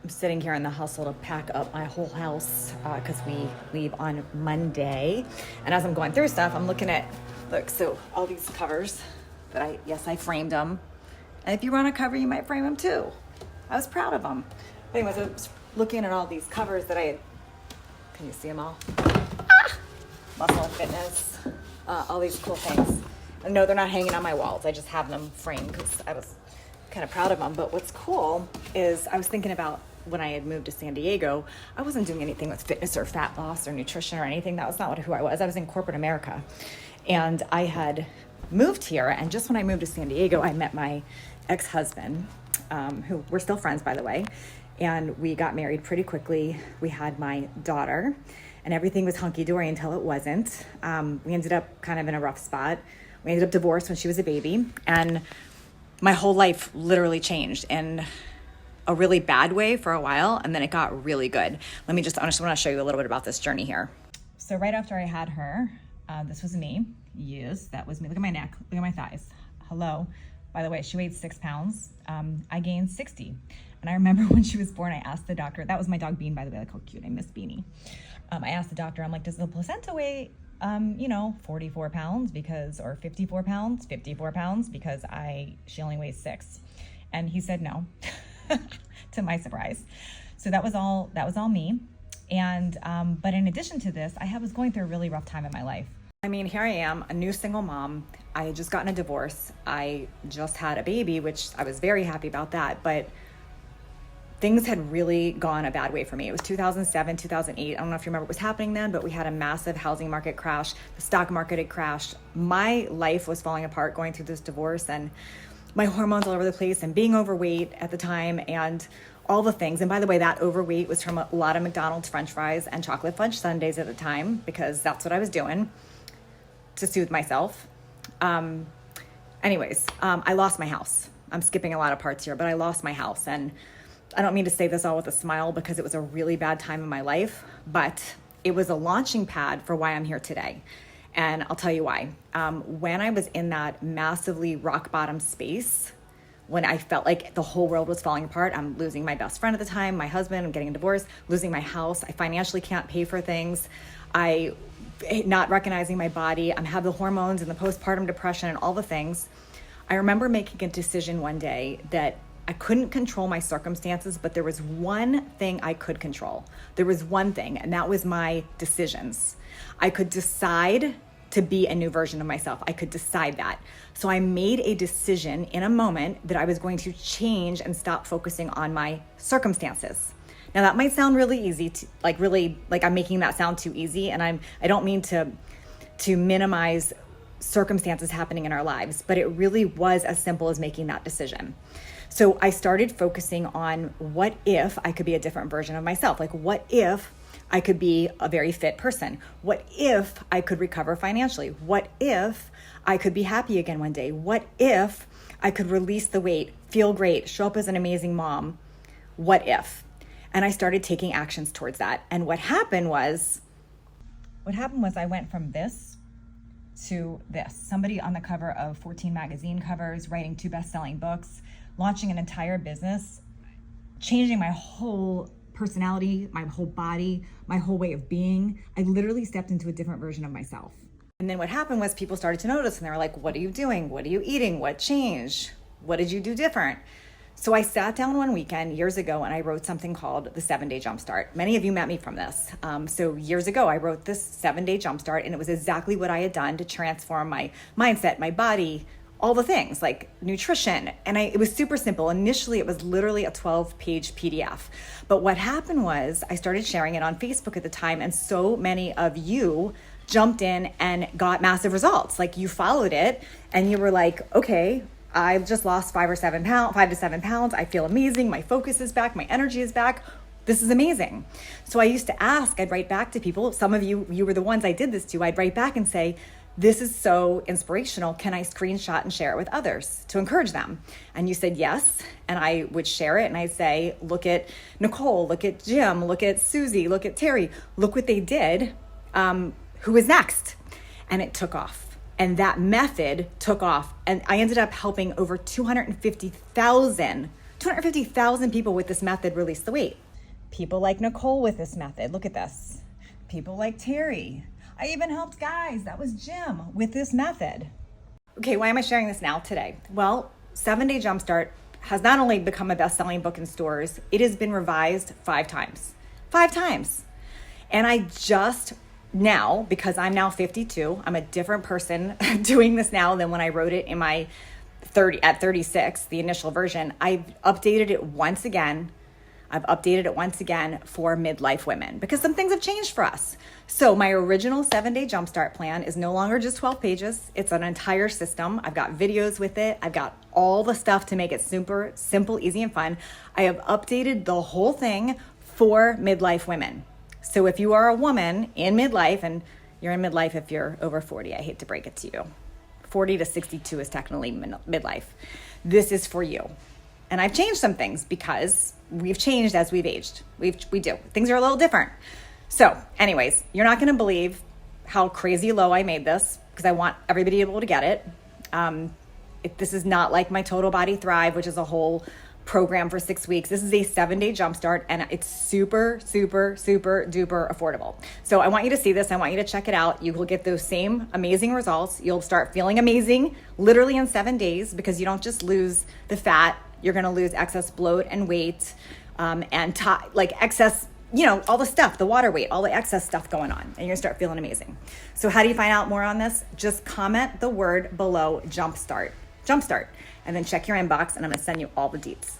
I'm sitting here in the hustle to pack up my whole house because we leave on Monday. And as I'm going through stuff, I'm looking at, look, so all these covers that I framed them. And if you want a cover, you might frame them too. I was proud of them. But anyways, I was looking at all these covers that I had, can you see them all? Muscle and Fitness, all these cool things. No, they're not hanging on my walls. I just have them framed because I was kind of proud of them. But what's cool is I was thinking about when I had moved to San Diego, I wasn't doing anything with fitness or fat loss or nutrition or anything. That was not who I was. I was in corporate America. And I had moved here. And just when I moved to San Diego, I met my ex-husband, who we're still friends, by the way. And we got married pretty quickly. We had my daughter and everything was hunky-dory until it wasn't. We ended up kind of in a rough spot. We ended up divorced when she was a baby. And my whole life literally changed in a really bad way for a while, and then it got really good. I just want to show you a little bit about this journey here. So right after I had her, this was me. Yes, that was me. Look at my neck. Look at my thighs. Hello. By the way, she weighed 6 pounds. I gained 60. And I remember when she was born, I asked the doctor, that was my dog Bean, by the way, like how cute, I miss Beanie. I asked the doctor, I'm like, does the placenta weigh 44 pounds or 54 pounds, 54 pounds because she only weighs 6. And he said no, to my surprise. So that was all me. And, but in addition to this, I was going through a really rough time in my life. I mean, here I am, a new single mom. I had just gotten a divorce. I just had a baby, which I was very happy about that, but things had really gone a bad way for me. It was 2007, 2008. I don't know if you remember what was happening then, but we had a massive housing market crash. The stock market had crashed. My life was falling apart going through this divorce, and my hormones all over the place, and being overweight at the time, and all the things. And by the way, that overweight was from a lot of McDonald's French fries and chocolate fudge sundaes at the time, because that's what I was doing to soothe myself. I lost my house. I'm skipping a lot of parts here, but I lost my house. And I don't mean to say this all with a smile because it was a really bad time in my life, but it was a launching pad for why I'm here today. And I'll tell you why. When I was in that massively rock bottom space, when I felt like the whole world was falling apart, I'm losing my best friend at the time, my husband, I'm getting a divorce, losing my house, I financially can't pay for things, I not recognizing my body, I have the hormones and the postpartum depression and all the things. I remember making a decision one day that I couldn't control my circumstances, but there was one thing I could control. There was one thing, and that was my decisions. I could decide to be a new version of myself. I could decide that. So I made a decision in a moment that I was going to change and stop focusing on my circumstances. Now that might sound really easy, like I'm making that sound too easy, and I don't mean to minimize circumstances happening in our lives, but it really was as simple as making that decision. So I started focusing on what if I could be a different version of myself? Like, what if I could be a very fit person? What if I could recover financially? What if I could be happy again one day? What if I could release the weight, feel great, show up as an amazing mom? What if? And I started taking actions towards that. And what happened was I went from this to this. Somebody on the cover of 14 magazine covers, writing 2 best-selling books, launching an entire business, changing my whole personality, my whole body, my whole way of being. I literally stepped into a different version of myself. And then what happened was people started to notice, and they were like, what are you doing? What are you eating? What changed? What did you do different? So I sat down one weekend years ago and I wrote something called the 7-Day Jumpstart. Many of you met me from this. So years ago, I wrote this 7-Day Jumpstart, and it was exactly what I had done to transform my mindset, my body, all the things like nutrition. And it was super simple. Initially, it was literally a 12-page PDF. But what happened was I started sharing it on Facebook at the time, and so many of you jumped in and got massive results. Like, you followed it and you were like, okay, I just lost 5 to 7 pounds. I feel amazing. My focus is back. My energy is back. This is amazing. So I used to ask, I'd write back to people. Some of you were the ones I did this to. I'd write back and say, this is so inspirational. Can I screenshot and share it with others to encourage them? And you said yes. And I would share it and I'd say, look at Nicole, look at Jim, look at Susie, look at Terry, look what they did. Who is next? And it took off. And that method took off. And I ended up helping over 250,000 250,000 people with this method release the weight. People like Nicole with this method. Look at this. People like Terry. I even helped guys. That was Jim with this method. Okay, why am I sharing this now today? Well, 7-Day Jumpstart has not only become a best-selling book in stores, it has been revised 5 times. 5 times. And I just now, because I'm now 52, I'm a different person doing this now than when I wrote it in my 36, the initial version. I've updated it once again. I've updated it once again for midlife women because some things have changed for us. So my original 7-Day Jumpstart plan is no longer just 12 pages. It's an entire system. I've got videos with it. I've got all the stuff to make it super simple, easy, and fun. I have updated the whole thing for midlife women. So if you are a woman in midlife, and you're in midlife if you're over 40, I hate to break it to you. 40 to 62 is technically midlife. This is for you. And I've changed some things because we've changed as we've aged. We do. Things are a little different. So anyways, you're not going to believe how crazy low I made this because I want everybody to be able to get it. This is not like my Total Body Thrive, which is a whole program for 6 weeks. This is a 7-day jumpstart and it's super, super, super duper affordable. So I want you to see this. I want you to check it out. You will get those same amazing results. You'll start feeling amazing literally in 7 days because you don't just lose the fat. You're going to lose excess bloat and weight and excess, all the stuff, the water weight, all the excess stuff going on, and you're going to start feeling amazing. So how do you find out more on this? Just comment the word below jumpstart, and then check your inbox and I'm going to send you all the deets.